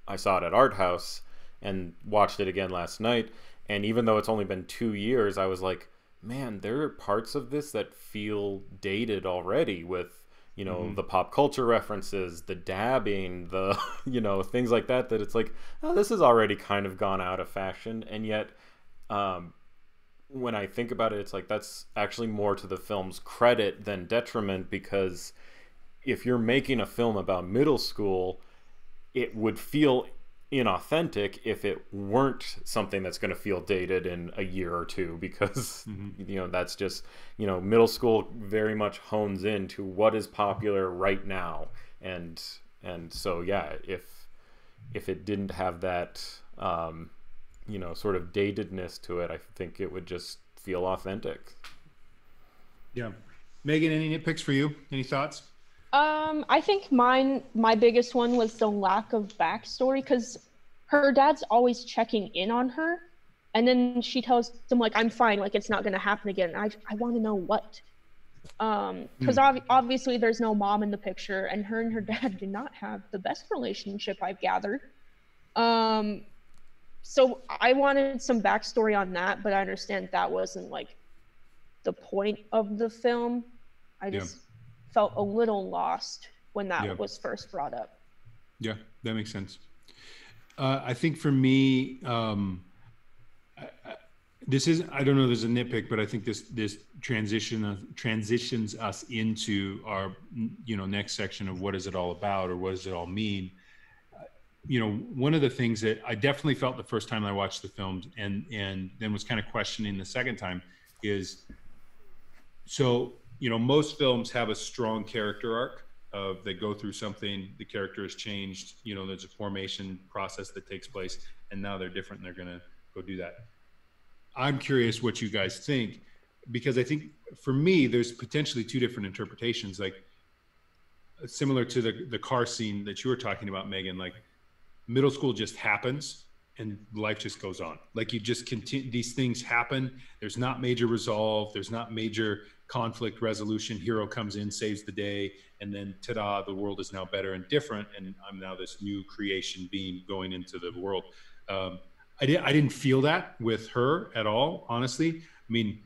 I saw it at Art House and watched it again last night. And even though it's only been 2 years, I was like, man, there are parts of this that feel dated already, with the pop culture references, the dabbing, the things like that it's like, oh, this has already kind of gone out of fashion. And yet when I think about it, it's like that's actually more to the film's credit than detriment, because if you're making a film about middle school, it would feel inauthentic if it weren't something that's going to feel dated in a year or two, because that's just middle school very much hones into what is popular right now, and so if it didn't have that sort of datedness to it, I think it would just feel authentic. Yeah. Megan, any nitpicks for you? Any thoughts? I think my biggest one was the lack of backstory, because her dad's always checking in on her, and then she tells him like, I'm fine, like it's not going to happen again. I want to know what, because obviously there's no mom in the picture, and her dad do not have the best relationship, I've gathered. So I wanted some backstory on that, but I understand that wasn't like the point of the film. I just felt a little lost when that was first brought up. Yeah, that makes sense. I think for me, this is, I don't know, there's a nitpick, but I think this transitions us into our, next section of what is it all about, or what does it all mean? One of the things that I definitely felt the first time I watched the film, and then was kind of questioning the second time, is, so, most films have a strong character arc of, they go through something, the character has changed, there's a formation process that takes place, and now they're different and they're going to go do that. I'm curious what you guys think, because I think for me, there's potentially two different interpretations, like similar to the car scene that you were talking about, Megan. Like, middle school just happens and life just goes on. Like, you just continue, these things happen. There's not major resolve. There's not major conflict resolution. Hero comes in, saves the day, and then ta-da, the world is now better and different, and I'm now this new creation being going into the world. I didn't feel that with her at all, honestly. I mean,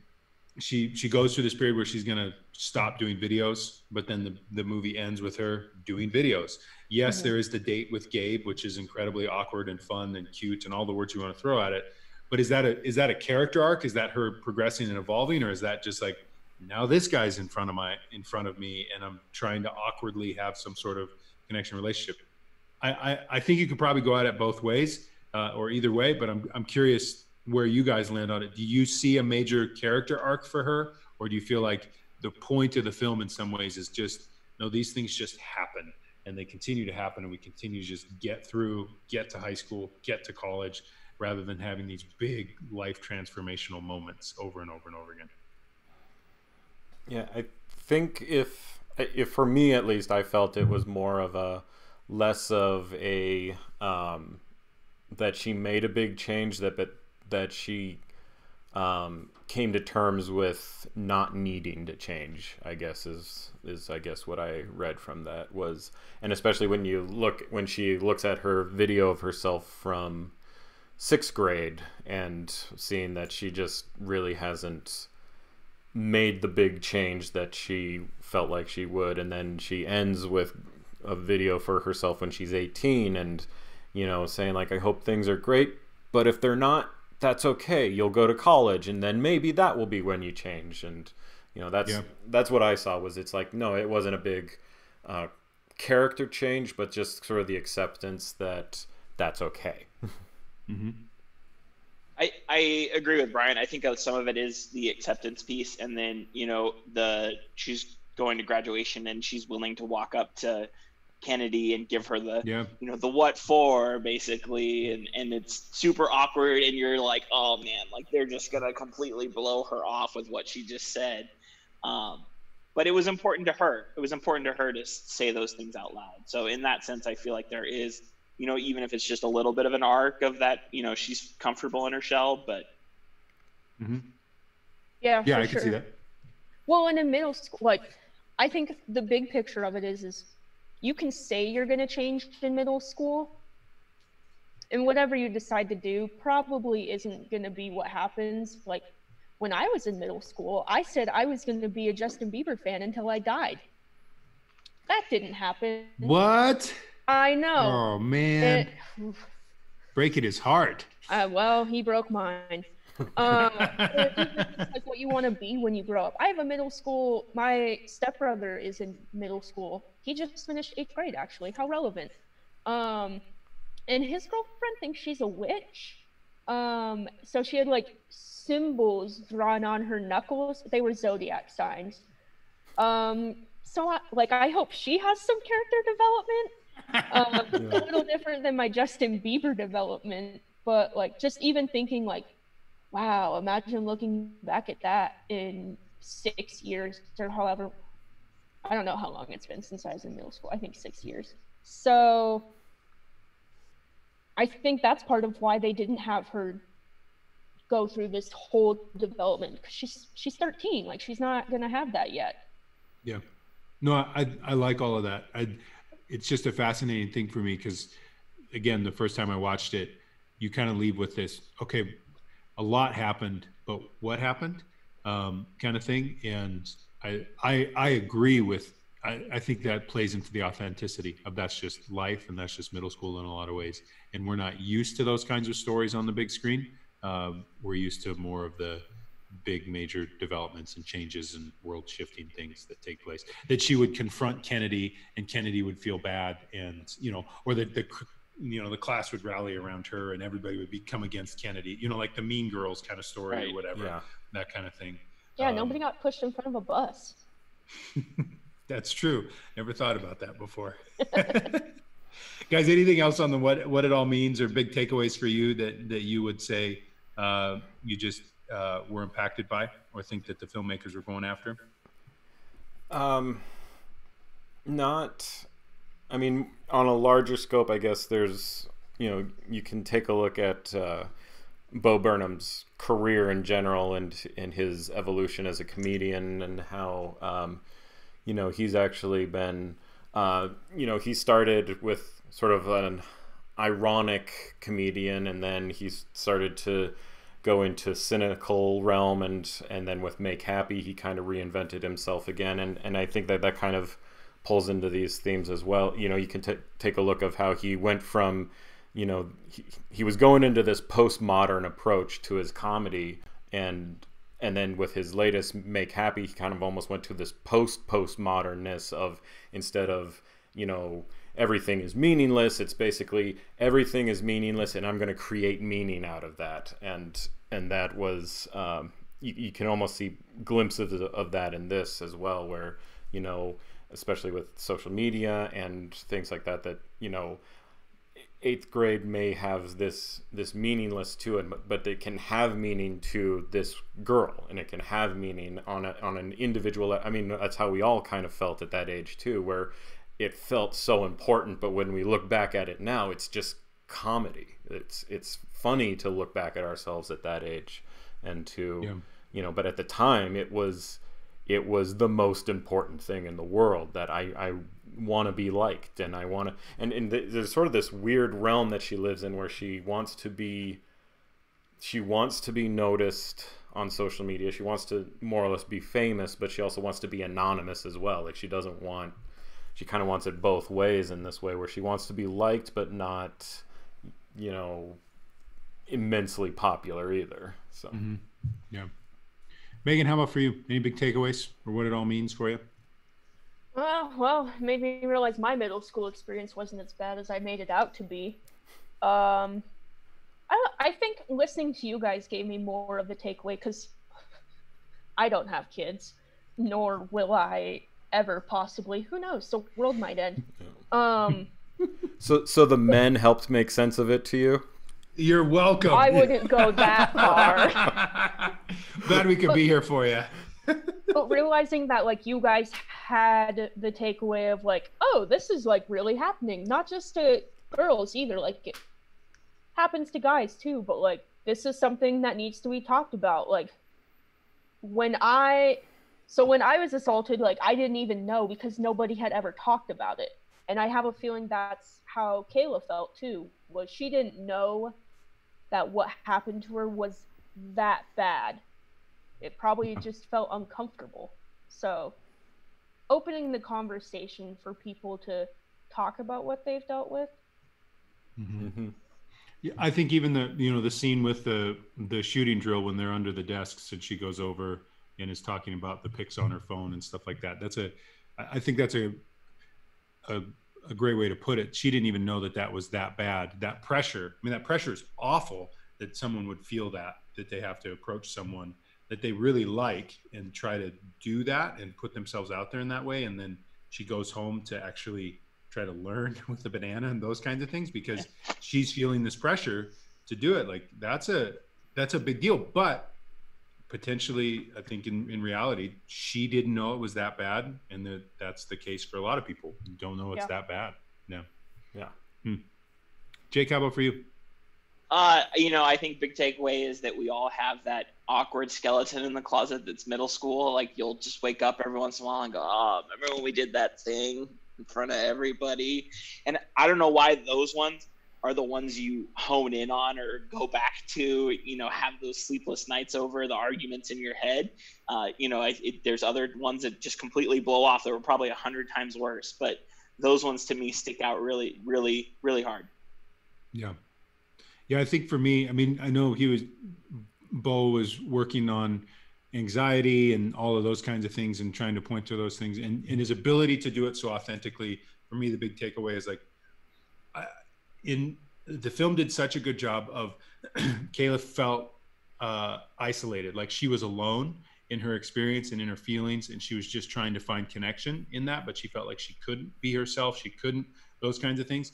she goes through this period where she's gonna stop doing videos, but then the movie ends with her doing videos. Yes, there is the date with Gabe, which is incredibly awkward and fun and cute and all the words you want to throw at it. But is that a character arc? Is that her progressing and evolving, or is that just like, now this guy's in front of me and I'm trying to awkwardly have some sort of connection relationship? I think you could probably go at it both ways, or either way, but I'm curious where you guys land on it. Do you see a major character arc for her, or do you feel like the point of the film in some ways is just, no, these things just happen and they continue to happen and we continue to just get to high school, get to college, rather than having these big life transformational moments over and over and over again? Yeah, I think if for me at least, I felt it was more of a less of a that she made a big change, that she came to terms with not needing to change, I guess is I guess what I read from that was. And especially when she looks at her video of herself from 6th grade and seeing that she just really hasn't made the big change that she felt like she would. And then she ends with a video for herself when she's 18 and, you know, saying like, I hope things are great, but if they're not, that's okay. You'll go to college and then maybe that will be when you change. And, you know, that's what I saw was, it's like, no, it wasn't a big character change, but just sort of the acceptance that that's okay. Mm-hmm. I agree with Brian. I think some of it is the acceptance piece, and then, you know, she's going to graduation and she's willing to walk up to Kennedy and give her you know, the what for, basically, and it's super awkward and you're like, oh man, like they're just gonna completely blow her off with what she just said. But it was important to her. It was important to her to say those things out loud. So in that sense, I feel like there is, you know, even if it's just a little bit of an arc of that, you know, she's comfortable in her shell, but. Mm-hmm. Yeah, I for can see that. Well, and in middle school, like, I think the big picture of it is you can say you're going to change in middle school, and whatever you decide to do probably isn't going to be what happens. Like, when I was in middle school, I said I was going to be a Justin Bieber fan until I died. That didn't happen. What? I know. Oh, man. Breaking his heart. Well, he broke mine. It's like what you want to be when you grow up. I have a middle school. My stepbrother is in middle school. He just finished 8th grade, actually. How relevant. And his girlfriend thinks she's a witch. So she had like symbols drawn on her knuckles. They were zodiac signs. So I hope she has some character development. It's a little different than my Justin Bieber development, but like just even thinking like, wow, imagine looking back at that in 6 years or however, I don't know how long it's been since I was in middle school. I think 6 years. So I think that's part of why they didn't have her go through this whole development, because she's 13. Like, she's not gonna have that yet. Yeah. No, I like all of that. It's just a fascinating thing for me because, again, the first time I watched it, you kind of leave with this, okay, a lot happened, but what happened, kind of thing. And I agree with, I think that plays into the authenticity of that's just life and that's just middle school in a lot of ways. And we're not used to those kinds of stories on the big screen. We're used to more of the big major developments and changes and world shifting things that take place, that she would confront Kennedy and Kennedy would feel bad, and, you know, or that the class would rally around her and everybody would come against Kennedy, you know, like the Mean Girls kind of story, right, or whatever, that kind of thing. Yeah, nobody got pushed in front of a bus. That's true. Never thought about that before. Guys, anything else on the what it all means or big takeaways for you that you would say you just were impacted by, or think that the filmmakers were going after? I mean, on a larger scope, I guess there's, you know, you can take a look at Bo Burnham's career in general and his evolution as a comedian, and how, you know, he's actually been, you know, he started with sort of an ironic comedian, and then he started to go into cynical realm, and then with Make Happy, he kind of reinvented himself again, and I think that kind of pulls into these themes as well. You know, you can take a look of how he went from, you know, he was going into this postmodern approach to his comedy, and then with his latest Make Happy, he kind of almost went to this postmodernness of, instead of, you know, everything is meaningless, it's basically everything is meaningless and I'm going to create meaning out of that. And that was, you can almost see glimpses of that in this as well, where, you know, especially with social media and things like that, you know, 8th grade may have this meaningless to it, but it can have meaning to this girl, and it can have meaning on an individual. I mean, that's how we all kind of felt at that age too, where it felt so important, but when we look back at it now, it's just comedy. It's funny to look back at ourselves at that age, and to, you know, but at the time it was the most important thing in the world, that I want to be liked, and I want to, and there's sort of this weird realm that she lives in, where she wants to be noticed on social media. She wants to more or less be famous, but she also wants to be anonymous as well. Like, she kind of wants it both ways in this way, where she wants to be liked, but not, you know, immensely popular either. So, yeah. Megan, how about for you? Any big takeaways, or what it all means for you? Well, it made me realize my middle school experience wasn't as bad as I made it out to be. I think listening to you guys gave me more of a takeaway, because I don't have kids, nor will I ever possibly. Who knows? The world might end. So the men helped make sense of it to you? You're welcome. I wouldn't go that far. Glad we could be here for you. But realizing that, like, you guys had the takeaway of, like, oh, this is, like, really happening. Not just to girls either. Like, it happens to guys too. But, like, this is something that needs to be talked about. Like, when I was assaulted, like, I didn't even know, because nobody had ever talked about it. And I have a feeling that's how Kayla felt too, was she didn't know that what happened to her was that bad. It probably just felt uncomfortable. So opening the conversation for people to talk about what they've dealt with. Yeah, I think even the scene with the shooting drill, when they're under the desks and she goes over and is talking about the pics on her phone and stuff like that. I think that's a great way to put it. She didn't even know that was that bad. That pressure, I mean, that pressure is awful, that someone would feel that they have to approach someone that they really like and try to do that and put themselves out there in that way. And then she goes home to actually try to learn with the banana and those kinds of things, because she's feeling this pressure to do it. Like, that's a big deal. But potentially, I think in reality, she didn't know it was that bad, and that's the case for a lot of people who don't know it's that bad. Yeah. Jake, how about for you? I think big takeaway is that we all have that awkward skeleton in the closet that's middle school. Like, you'll just wake up every once in a while and go, oh, remember when we did that thing in front of everybody? And I don't know why those ones are the ones you hone in on or go back to, have those sleepless nights over, the arguments in your head. There's other ones that just completely blow off that were probably 100 times worse, but those ones to me stick out really, really, really hard. Yeah. Yeah, I think for me, I mean, I know Bo was working on anxiety and all of those kinds of things and trying to point to those things, and his ability to do it so authentically. For me, the big takeaway is, like, in the film did such a good job of Kayla felt isolated, like she was alone in her experience and in her feelings, and she was just trying to find connection in that, but she felt like she couldn't be herself, those kinds of things,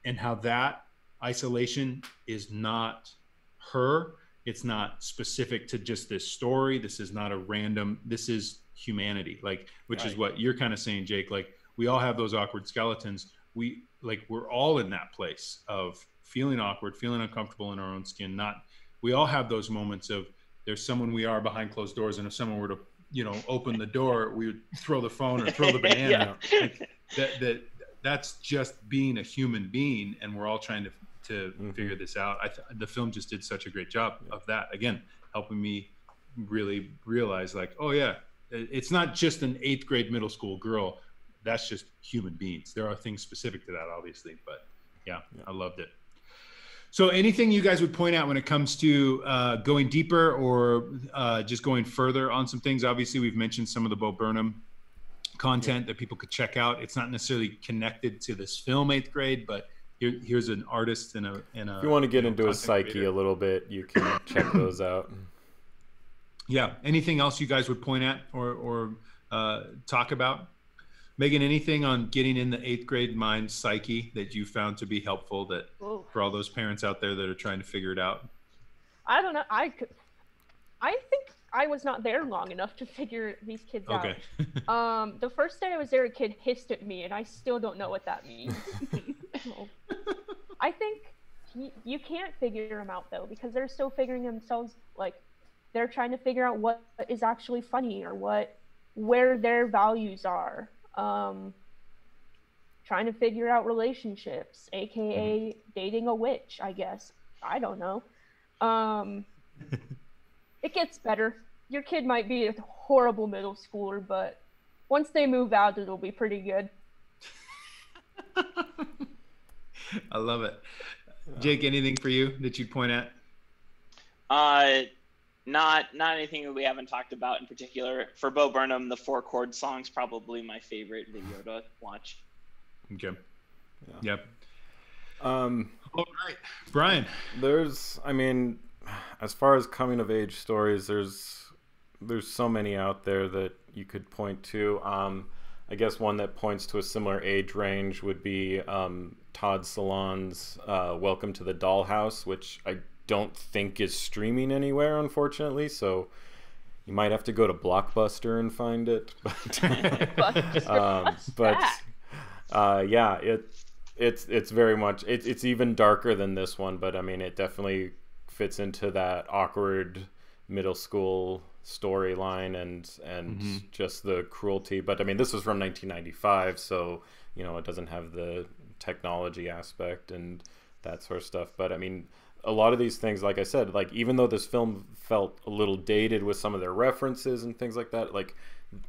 and how that isolation is not her. It's not specific to just this story. This is not a random, this is humanity, like, which is what you're kind of saying, Jake. Like, we all have those awkward skeletons. We're all in that place of feeling awkward, feeling uncomfortable in our own skin. We all have those moments of, there's someone we are behind closed doors, and if someone were to, open the door, we would throw the phone or throw the banana. Like, that's just being a human being, and we're all trying to to figure this out. The film just did such a great job of that. Again, helping me really realize, like, oh yeah, it's not just an 8th grade middle school girl. That's just human beings. There are things specific to that, obviously, but yeah. I loved it. So anything you guys would point out when it comes to going deeper or just going further on some things? Obviously, we've mentioned some of the Bo Burnham content that people could check out. It's not necessarily connected to this film, 8th grade, but here's an artist and a if you want to get into his psyche creator a little bit, you can check those out. Yeah. Anything else you guys would point at or talk about? Megan, anything on getting in the 8th grade mind psyche that you found to be helpful for all those parents out there that are trying to figure it out? I don't know. I think I was not there long enough to figure these kids Okay. out. The first day I was there, a kid hissed at me, and I still don't know what that means. So, I think you can't figure them out, though, because they're still figuring themselves, like, they're trying to figure out what is actually funny or where their values are. Trying to figure out relationships, aka dating a witch, I guess. I don't know. It gets better. Your kid might be a horrible middle schooler, but once they move out, it'll be pretty good. I love it. Jake, anything for you that you'd point at? Not anything that we haven't talked about in particular. For Bo Burnham, the 4-chord song's probably my favorite video to watch. Okay. Yep. All right, Brian. As far as coming of age stories, there's so many out there that you could point to. I guess one that points to a similar age range would be Todd Solondz Welcome to the Dollhouse, which I don't think is streaming anywhere, unfortunately, so you might have to go to Blockbuster and find it. It's very much it's even darker than this one, but I mean it definitely fits into that awkward middle school storyline and just the cruelty. But I mean, this was from 1995, so it doesn't have the technology aspect and that sort of stuff. But I mean, a lot of these things, like I said, like even though this film felt a little dated with some of their references and things like that, like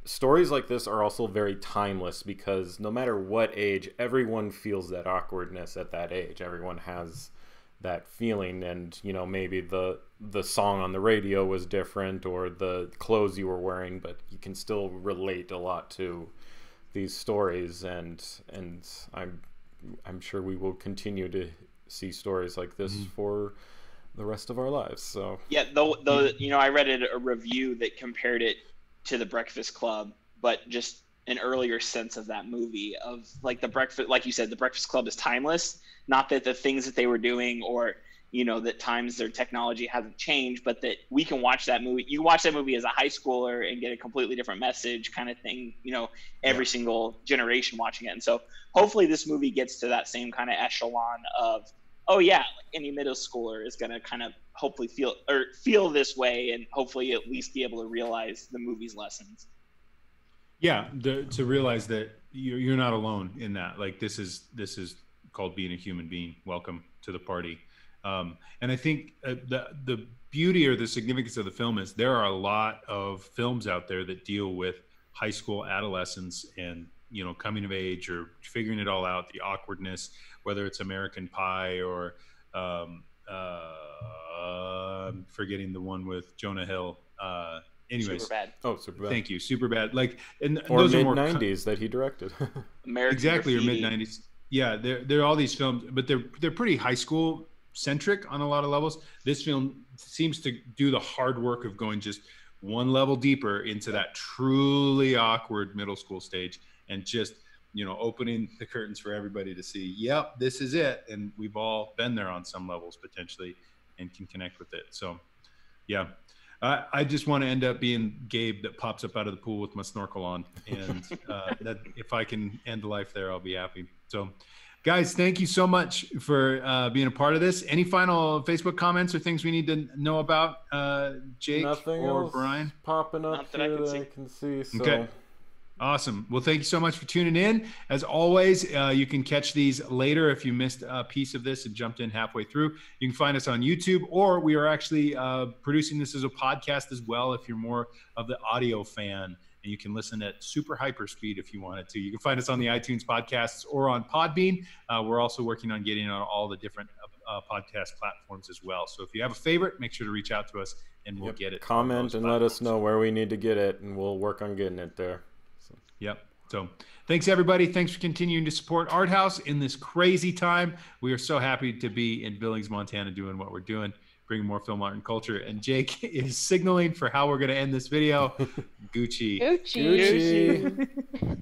stories like this are also very timeless, because no matter what age, everyone feels that awkwardness at that age. Everyone has that feeling, and maybe the song on the radio was different or the clothes you were wearing, but you can still relate a lot to these stories, and I'm sure we will continue to see stories like this for the rest of our lives. So yeah, though I read a review that compared it to The Breakfast Club, but just an earlier sense of that movie, of like like you said, The Breakfast Club is timeless. Not that the things that they were doing or that times their technology hasn't changed, but that we can watch that movie. You watch that movie as a high schooler and get a completely different message, kind of thing. Every single generation watching it, and so hopefully this movie gets to that same kind of echelon of, oh yeah, like any middle schooler is going to kind of hopefully feel this way, and hopefully at least be able to realize the movie's lessons. Yeah, to realize that you're not alone in that. Like this is called being a human being. Welcome to the party. And I think the beauty or the significance of the film is there are a lot of films out there that deal with high school adolescence and coming of age or figuring it all out, the awkwardness, whether it's American Pie or I'm forgetting the one with Jonah Hill. Anyways, Superbad. Oh, Superbad. Thank you, Superbad. Like, and or those mid are more '90s that he directed. American exactly, Graffiti. or mid '90s. Yeah, they're all these films, but they're pretty high school centric on a lot of levels. This film seems to do the hard work of going just one level deeper into that truly awkward middle school stage, and just opening the curtains for everybody to see, yep, this is it. And we've all been there on some levels potentially and can connect with it. So yeah, I just want to end up being Gabe that pops up out of the pool with my snorkel on, and that if I can end life there, I'll be happy. So guys, thank you so much for being a part of this. Any final Facebook comments or things we need to know about, Jake? Nothing or else Brian? popping up Not that here I can that I can see. So. Okay. Awesome. Well, thank you so much for tuning in. As always, you can catch these later if you missed a piece of this and jumped in halfway through. You can find us on YouTube, or we are actually producing this as a podcast as well if you're more of the audio fan. And you can listen at super hyper speed if you wanted to. You can find us on the iTunes podcasts or on Podbean. We're also working on getting on all the different podcast platforms as well. So if you have a favorite, make sure to reach out to us and we'll get it. Comment and let us know where we need to get it, and we'll work on getting it there. Yep. So thanks, everybody. Thanks for continuing to support Art House in this crazy time. We are so happy to be in Billings, Montana, doing what we're doing, bringing more film, art, and culture. And Jake is signaling for how we're going to end this video. Gucci. Gucci. Gucci.